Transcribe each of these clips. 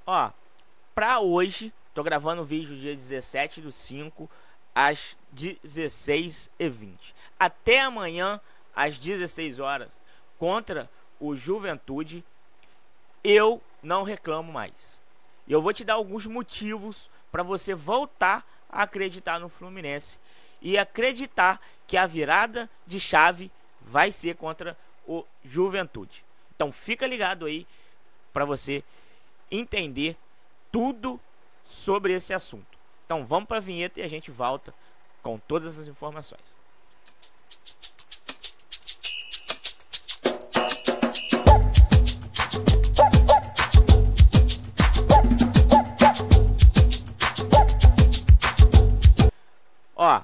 Ó, pra hoje, tô gravando o vídeo dia 17/5 às 16h20. Até amanhã, às 16 horas, contra o Juventude, eu não reclamo mais. E eu vou te dar alguns motivos para você voltar a acreditar no Fluminense e acreditar que a virada de chave vai ser contra o Juventude. Então fica ligado aí para você entender tudo sobre esse assunto. Então vamos para a vinheta e a gente volta com todas as informações. Ó,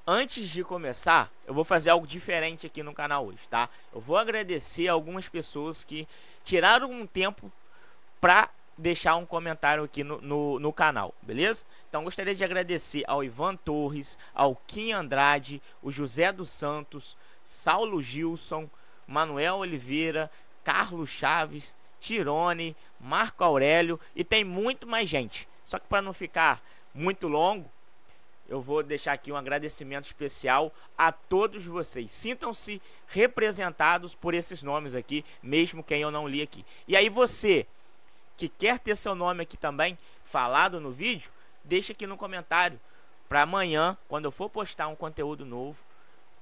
antes de começar, eu vou fazer algo diferente aqui no canal hoje, tá? Eu vou agradecer algumas pessoas que tiraram um tempo para deixar um comentário aqui no canal, beleza? Então gostaria de agradecer ao Ivan Torres, ao Kim Andrade, o José dos Santos, Saulo Gilson, Manuel Oliveira, Carlos Chaves, Tirone, Marco Aurélio e tem muito mais gente. Só que para não ficar muito longo, eu vou deixar aqui um agradecimento especial a todos vocês. Sintam-se representados por esses nomes aqui, mesmo quem eu não li aqui. E aí você que quer ter seu nome aqui também falado no vídeo, deixa aqui no comentário para amanhã, quando eu for postar um conteúdo novo,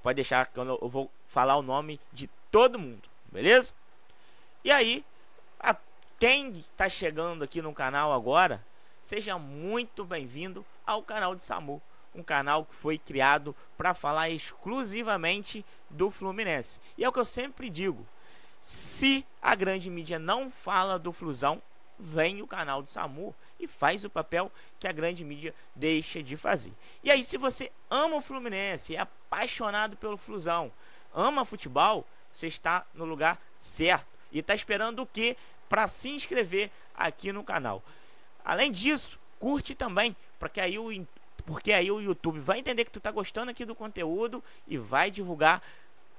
pode deixar que eu vou falar o nome de todo mundo, beleza? E aí, quem está chegando aqui no canal agora, seja muito bem-vindo ao canal de Samu. Um canal que foi criado para falar exclusivamente do Fluminense. E é o que eu sempre digo, se a grande mídia não fala do Flusão, vem o canal do Samu e faz o papel que a grande mídia deixa de fazer. E aí, se você ama o Fluminense, é apaixonado pelo Flusão, ama futebol, você está no lugar certo. E está esperando o quê? Para se inscrever aqui no canal. Além disso, curte também, porque aí o YouTube vai entender que tu tá gostando aqui do conteúdo e vai divulgar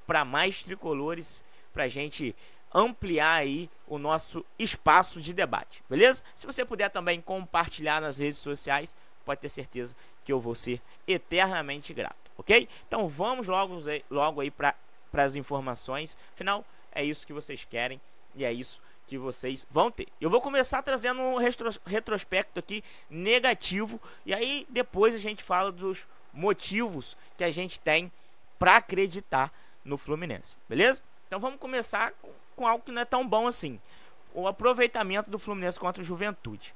para mais tricolores, pra gente ampliar aí o nosso espaço de debate, beleza? Se você puder também compartilhar nas redes sociais, pode ter certeza que eu vou ser eternamente grato, ok? Então vamos logo aí para as informações. Afinal, é isso que vocês querem e é isso que vocês vão ter. Eu vou começar trazendo um retrospecto aqui negativo e aí depois a gente fala dos motivos que a gente tem para acreditar no Fluminense, beleza? Então vamos começar com algo que não é tão bom assim. O aproveitamento do Fluminense contra o Juventude.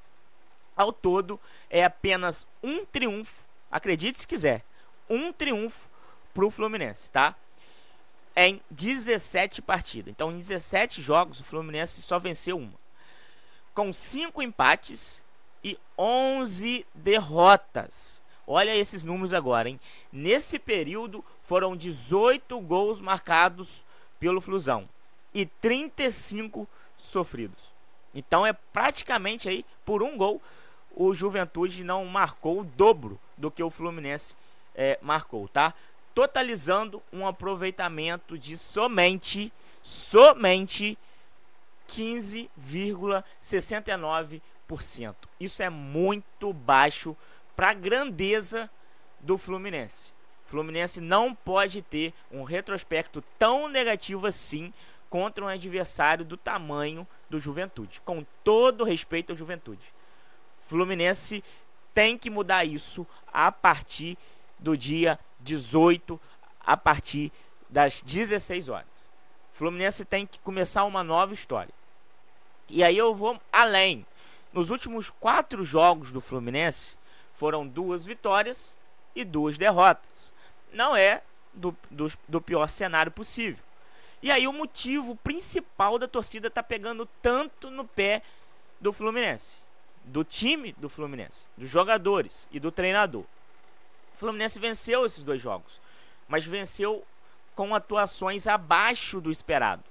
Ao todo é apenas um triunfo, acredite se quiser, um triunfo para o Fluminense, tá? Em 17 partidas. Então, em 17 jogos, o Fluminense só venceu uma. Com 5 empates e 11 derrotas. Olha esses números agora, hein? Nesse período, foram 18 gols marcados pelo Flusão e 35 sofridos. Então, é praticamente aí, por um gol, o Juventude não marcou o dobro do que o Fluminense marcou, tá? Totalizando um aproveitamento de somente 15,69%. Isso é muito baixo para a grandeza do Fluminense. O Fluminense não pode ter um retrospecto tão negativo assim contra um adversário do tamanho do Juventude. Com todo respeito ao Juventude, o Fluminense tem que mudar isso a partir do dia 18, a partir das 16 horas. O Fluminense tem que começar uma nova história. E aí eu vou além. Nos últimos 4 jogos do Fluminense, foram 2 vitórias e 2 derrotas. Não é do pior cenário possível. E aí o motivo principal da torcida tá pegando tanto no pé do Fluminense, do time do Fluminense, dos jogadores e do treinador. O Fluminense venceu esses 2 jogos, mas venceu com atuações abaixo do esperado,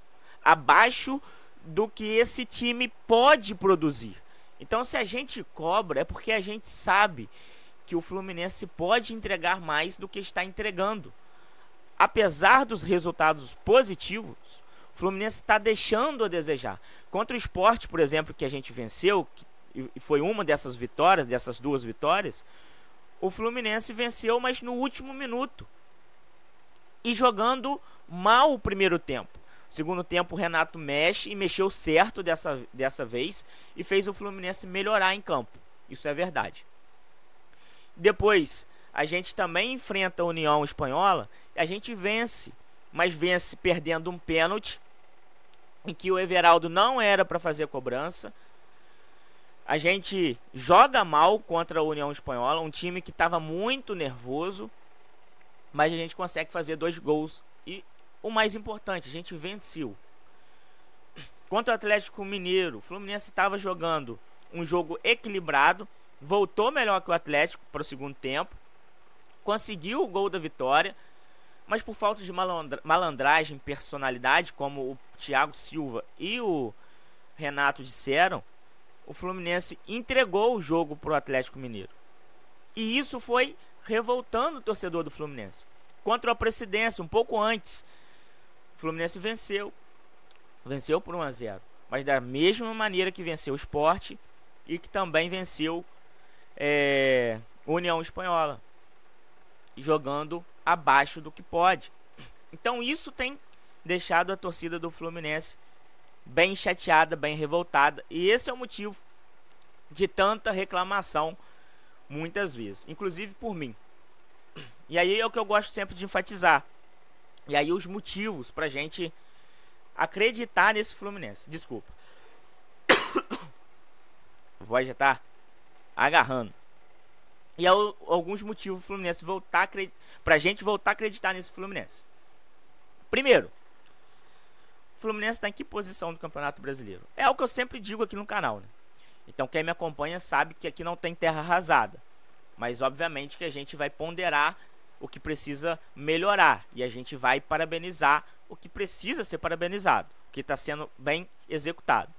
abaixo do que esse time pode produzir. Então, se a gente cobra, é porque a gente sabe que o Fluminense pode entregar mais do que está entregando. Apesar dos resultados positivos, o Fluminense está deixando a desejar. Contra o Sport, por exemplo, que a gente venceu, e foi uma dessas vitórias, dessas duas vitórias, o Fluminense venceu, mas no último minuto. E jogando mal o primeiro tempo. Segundo tempo, o Renato mexe e mexeu certo dessa vez e fez o Fluminense melhorar em campo. Isso é verdade. Depois, a gente também enfrenta a União Espanhola e a gente vence, mas vence perdendo um pênalti em que o Everaldo não era para fazer a cobrança. A gente joga mal contra a União Espanhola, um time que estava muito nervoso, mas a gente consegue fazer 2 gols e o mais importante, a gente venceu. Contra o Atlético Mineiro, o Fluminense estava jogando um jogo equilibrado, voltou melhor que o Atlético para o segundo tempo, conseguiu o gol da vitória, mas por falta de malandragem, personalidade, como o Thiago Silva e o Renato disseram, o Fluminense entregou o jogo para o Atlético Mineiro. E isso foi revoltando o torcedor do Fluminense. Contra a Presidência, um pouco antes, o Fluminense venceu por 1-0, mas da mesma maneira que venceu o Sport e que também venceu União Espanhola, jogando abaixo do que pode. Então isso tem deixado a torcida do Fluminense bem chateada, bem revoltada, e esse é o motivo de tanta reclamação muitas vezes, inclusive por mim. E aí é o que eu gosto sempre de enfatizar. E aí os motivos pra gente acreditar nesse Fluminense. Desculpa. A voz já tá agarrando. E alguns motivos do Fluminense pra gente voltar a acreditar nesse Fluminense. Primeiro, o Fluminense está em que posição do Campeonato Brasileiro? É o que eu sempre digo aqui no canal, né? Então quem me acompanha sabe que aqui não tem terra arrasada. Mas obviamente que a gente vai ponderar o que precisa melhorar. E a gente vai parabenizar o que precisa ser parabenizado, o que está sendo bem executado.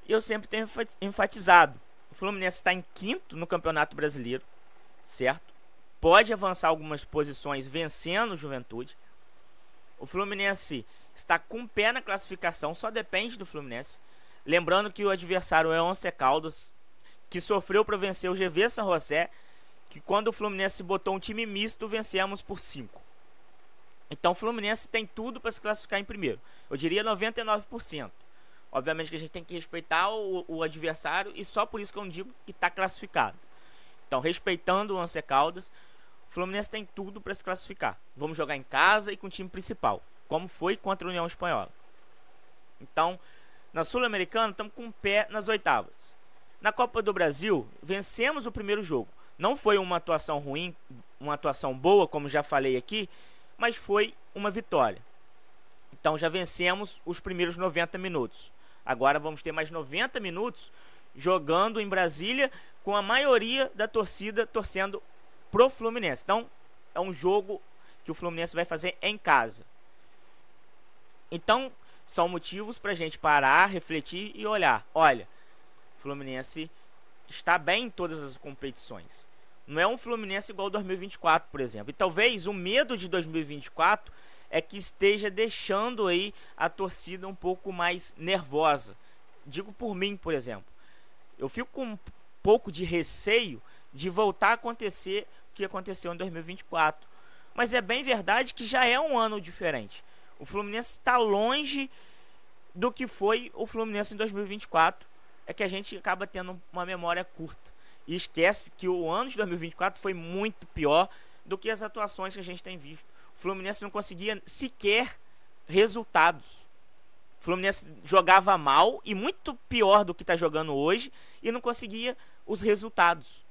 E eu sempre tenho enfatizado, o Fluminense está em 5º no Campeonato Brasileiro, certo? Pode avançar algumas posições vencendo o Juventude. O Fluminense está com o pé na classificação, só depende do Fluminense. Lembrando que o adversário é o Once Caldas, que sofreu para vencer o GV San José, que quando o Fluminense botou um time misto, vencemos por 5. Então o Fluminense tem tudo para se classificar em primeiro. Eu diria 99%. Obviamente que a gente tem que respeitar o adversário, e só por isso que eu não digo que está classificado. Então, respeitando o Once Caldas, o Fluminense tem tudo para se classificar. Vamos jogar em casa e com o time principal, como foi contra a União Espanhola. Então, na Sul-Americana, estamos com o pé nas oitavas. Na Copa do Brasil, vencemos o primeiro jogo. Não foi uma atuação ruim, uma atuação boa, como já falei aqui, mas foi uma vitória. Então já vencemos os primeiros 90 minutos. Agora vamos ter mais 90 minutos jogando em Brasília, com a maioria da torcida torcendo pro Fluminense. Então é um jogo que o Fluminense vai fazer em casa. Então são motivos para a gente parar, refletir e olhar. Olha, o Fluminense está bem em todas as competições. Não é um Fluminense igual ao 2024, por exemplo. E talvez o medo de 2024 é que esteja deixando aí a torcida um pouco mais nervosa. Digo por mim, por exemplo. Eu fico com um pouco de receio de voltar a acontecer o que aconteceu em 2024. Mas é bem verdade que já é um ano diferente. O Fluminense está longe do que foi o Fluminense em 2024. É que a gente acaba tendo uma memória curta. E esquece que o ano de 2024 foi muito pior do que as atuações que a gente tem visto. O Fluminense não conseguia sequer resultados. O Fluminense jogava mal e muito pior do que está jogando hoje e não conseguia os resultados.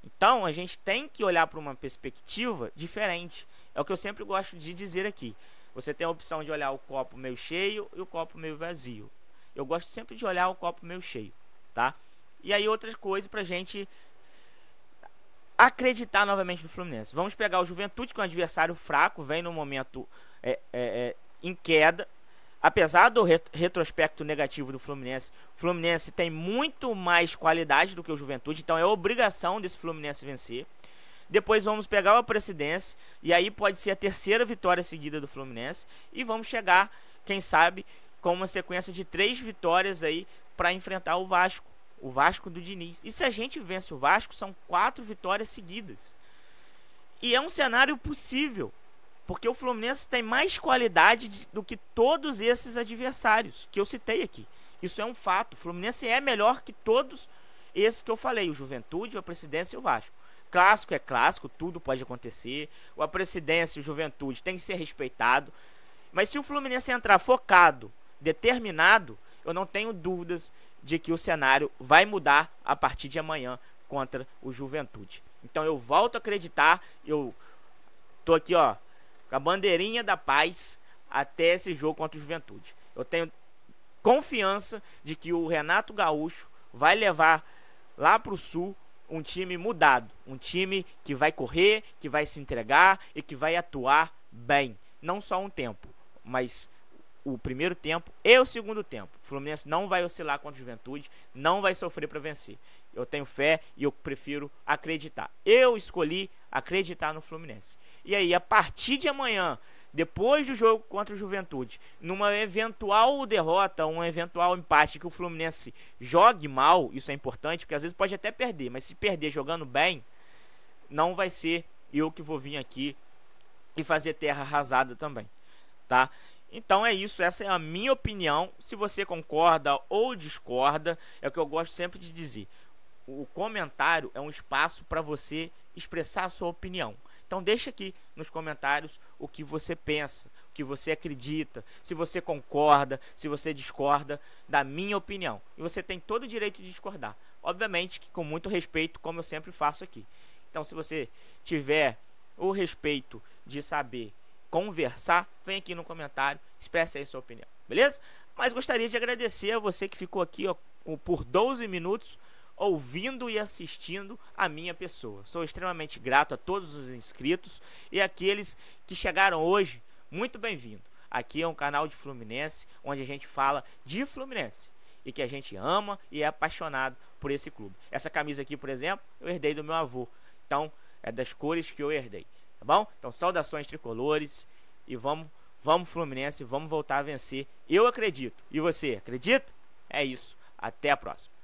Então a gente tem que olhar para uma perspectiva diferente. É o que eu sempre gosto de dizer aqui. Você tem a opção de olhar o copo meio cheio e o copo meio vazio. Eu gosto sempre de olhar o copo meio cheio, tá? E aí outras coisas pra gente acreditar novamente no Fluminense. Vamos pegar o Juventude, que é um adversário fraco, vem no momento em queda. Apesar do retrospecto negativo do Fluminense, o Fluminense tem muito mais qualidade do que o Juventude, então é obrigação desse Fluminense vencer. Depois vamos pegar a Presidência, e aí pode ser a terceira vitória seguida do Fluminense, e vamos chegar, quem sabe, com uma sequência de 3 vitórias aí para enfrentar o Vasco. o Vasco do Diniz. E se a gente vence o Vasco, são 4 vitórias seguidas. E é um cenário possível, porque o Fluminense tem mais qualidade do que todos esses adversários que eu citei aqui. Isso é um fato. O Fluminense é melhor que todos esses que eu falei, o Juventude, a Presidência e o Vasco. Clássico é clássico, tudo pode acontecer. A Presidência e o Juventude tem que ser respeitado. Mas se o Fluminense entrar focado, determinado, eu não tenho dúvidas de que o cenário vai mudar a partir de amanhã contra o Juventude. Então eu volto a acreditar, eu tô aqui, ó, com a bandeirinha da paz até esse jogo contra o Juventude. Eu tenho confiança de que o Renato Gaúcho vai levar lá pro Sul um time mudado, um time que vai correr, que vai se entregar e que vai atuar bem. Não só um tempo, mas o primeiro tempo e o segundo tempo. O Fluminense não vai oscilar contra o Juventude, não vai sofrer para vencer. Eu tenho fé e eu prefiro acreditar. Eu escolhi acreditar no Fluminense. E aí, a partir de amanhã, depois do jogo contra o Juventude, numa eventual derrota, um eventual empate, que o Fluminense jogue mal, isso é importante, porque às vezes pode até perder, mas se perder jogando bem, não vai ser eu que vou vir aqui e fazer terra arrasada também, tá? Então é isso, essa é a minha opinião. Se você concorda ou discorda, é o que eu gosto sempre de dizer. O comentário é um espaço para você expressar a sua opinião. Então deixa aqui nos comentários o que você pensa, o que você acredita, se você concorda, se você discorda da minha opinião. E você tem todo o direito de discordar. Obviamente que com muito respeito, como eu sempre faço aqui. Então se você tiver o respeito de saber conversar, vem aqui no comentário, expresse aí sua opinião, beleza? Mas gostaria de agradecer a você que ficou aqui, ó, por 12 minutos ouvindo e assistindo a minha pessoa. Sou extremamente grato a todos os inscritos e aqueles que chegaram hoje, muito bem-vindo. Aqui é um canal de Fluminense, onde a gente fala de Fluminense e que a gente ama e é apaixonado por esse clube. Essa camisa aqui, por exemplo, eu herdei do meu avô, então é das cores que eu herdei, tá bom? Então saudações tricolores e vamos Fluminense, vamos voltar a vencer. Eu acredito. E você, acredita? É isso. Até a próxima.